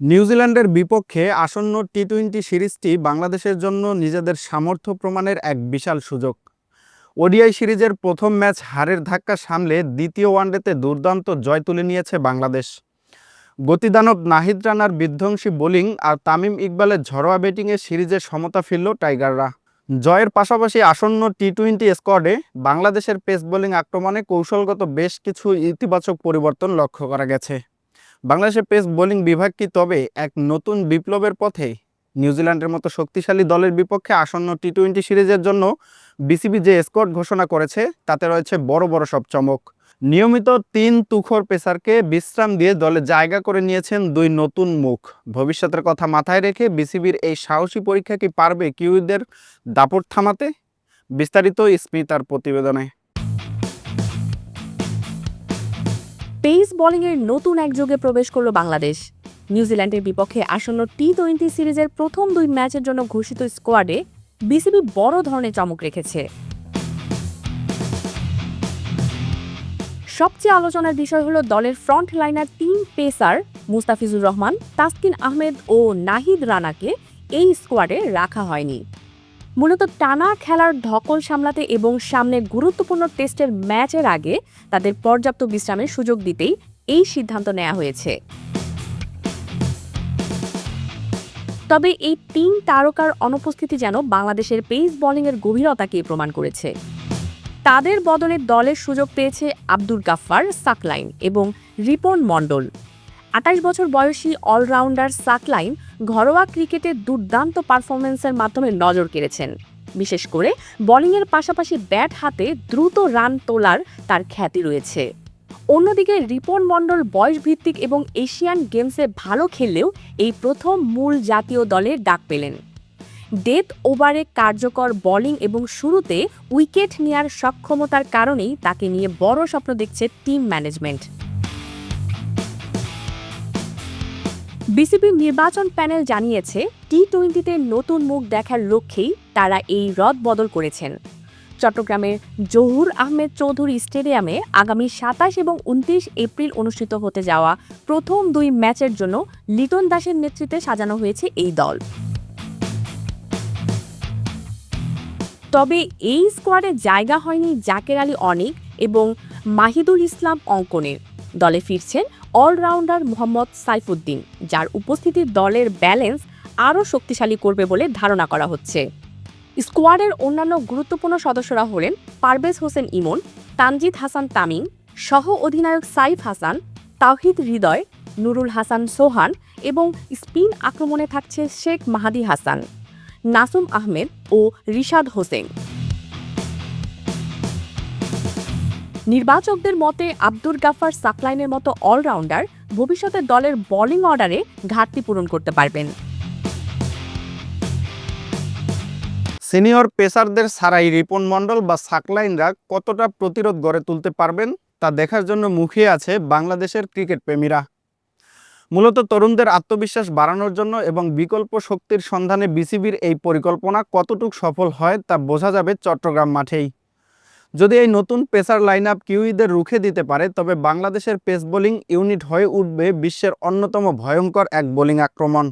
নিউজিল্যান্ডের বিপক্ষে আসন্ন টি-20 সিরিজটি বাংলাদেশের জন্য নিজেদের সামর্থ্য প্রমাণের এক বিশাল সুযোগ। ওডিআই সিরিজের প্রথম ম্যাচ হারের ধাক্কা সামলে দ্বিতীয় ওয়ানডেতে দুর্দান্ত জয় তুলে নিয়েছে বাংলাদেশ। গতিদানব নাহিদ রানার বিধ্বংসী বোলিং আর তামিম ইকবালের ঝড়োয়া ব্যাটিংয়ে সিরিজের সমতা ফিরল টাইগাররা। জয়ের পাশাপাশি আসন্ন টি-20 স্কোয়াডে বাংলাদেশের পেস বোলিং আক্রমণে কৌশলগত বেশ কিছু ইতিবাচক পরিবর্তন লক্ষ্য করা গেছে। বাংলাদেশের পেস বোলিং বিভাগ কি তবে এক নতুন বিপ্লবের পথে? নিউজিল্যান্ডের মতো শক্তিশালী দলের বিপক্ষে আসন্ন টি-20 সিরিজের জন্য বিসিবি যে স্কোয়াড ঘোষণা করেছে তাতে রয়েছে বড় বড় সব চমক। নিয়মিত 3 তুখোড় পেসারকে বিশ্রাম দিয়ে দলে জায়গা করে নিয়েছেন 2 নতুন মুখ। ভবিষ্যতের কথা মাথায় রেখে বিসিবির এই সাহসী পরীক্ষা কি পারবে কিউইদের দাপট থামাতে? বিস্তারিত স্মিতার প্রতিবেদনে। পেস বোলিংয়ের নতুন এক যুগে প্রবেশ করল বাংলাদেশ। নিউজিল্যান্ডের বিপক্ষে আসন্ন টি-20 সিরিজের প্রথম 2 ম্যাচের জন্য ঘোষিত স্কোয়াডে বিসিবি বড় ধরনের চমক রেখেছে। সবচেয়ে আলোচনার বিষয় হলো দলের front liner 3 pacer Mustafizur Rahman, Taskin Ahmed ও নাহিদ রানাকে এই স্কোয়াডে রাখা হয়নি। মূলত টানা খেলার ধকল সামলাতে এবং সামনে গুরুত্বপূর্ণ টেস্টের ম্যাচের আগে তাদের পর্যাপ্ত বিশ্রামের সুযোগ দিতেই এই সিদ্ধান্ত নেওয়া হয়েছে। তবে এই 3 তারকার অনুপস্থিতি যেন বাংলাদেশের পেস বোলিংয়ের গভীরতাকে প্রমাণ করেছে। তাদের বদলে দলের সুযোগ পেয়েছে আব্দুল গাফফার সাকলাইন এবং রিপন মণ্ডল। 28 বছর বয়সী অলরাউন্ডার সাকলাইন ঘরোয়া ক্রিকেটে দুর্দান্ত পারফরম্যান্সের মাধ্যমে নজর কেড়েছেন। বিশেষ করে বোলিংয়ের পাশাপাশি ব্যাট হাতে দ্রুত রান তোলার তার খ্যাতি রয়েছে। অন্যদিকে রিপন মণ্ডল বয়সভিত্তিক এবং এশিয়ান গেমসে ভালো খেললেও এই প্রথম মূল জাতীয় দলের ডাক পেলেন। ডেথ ওভারে কার্যকর বোলিং এবং শুরুতে উইকেট নেয়ার সক্ষমতার কারণেই তাকে নিয়ে বড় স্বপ্ন দেখছে টিম ম্যানেজমেন্ট। বিসিবির নির্বাচন প্যানেল জানিয়েছে টি-20তে নতুন মুখ দেখার লক্ষ্যেই তারা এই রদবদল করেছেন। চট্টগ্রামের জহুর আহমেদ চৌধুরী স্টেডিয়ামে আগামী 27 এবং 29 এপ্রিল অনুষ্ঠিত হতে যাওয়া প্রথম 2 ম্যাচের জন্য লিটন দাসের নেতৃত্বে সাজানো হয়েছে এই দল। তবে এই স্কোয়াডে জায়গা হয়নি জাকের আলী অনিক এবং মাহিদুল ইসলাম অঙ্কনের। দলে ফিরছেন অলরাউন্ডার মোহাম্মদ সাইফুদ্দিন, যার উপস্থিতি দলের ব্যালেন্স আরও শক্তিশালী করবে বলে ধারণা করা হচ্ছে। স্কোয়াডের অন্যান্য গুরুত্বপূর্ণ সদস্যরা হলেন পারভেজ হোসেন ইমন, তানজিদ হাসান তামিম, সহ অধিনায়ক সাইফ হাসান, তাওহিদ হৃদয়, নুরুল হাসান সোহান এবং স্পিন আক্রমণে থাকছে শেখ মাহাদি হাসান, নাসুম আহমেদ ও রিশাদ হোসেন। নির্বাচকদের মতে আব্দুল গাফফার সাকলাইনের মতো অলরাউন্ডার ভবিষ্যতে দলের বোলিং অর্ডারে ঘাটতি পূরণ করতে পারবেন। সিনিয়র পেসারদের ছাড়াই রিপন মণ্ডল বা সাকলাইনরা কতটা প্রতিরোধ গড়ে তুলতে পারবেন তা দেখার জন্য মুখিয়ে আছে বাংলাদেশের ক্রিকেট প্রেমীরা। মূলত তরুণদের আত্মবিশ্বাস বাড়ানোর জন্য এবং বিকল্প শক্তির সন্ধানে বিসিবির এই পরিকল্পনা কতটুকু সফল হয় তা বোঝা যাবে চট্টগ্রাম মাঠেই। যদি এই নতুন পেসার লাইন আপ কিউইদের রুখে দিতে পারে তবে বাংলাদেশের পেস বোলিং ইউনিট হয়ে উঠবে বিশ্বের অন্যতম ভয়ঙ্কর এক বোলিং আক্রমণ।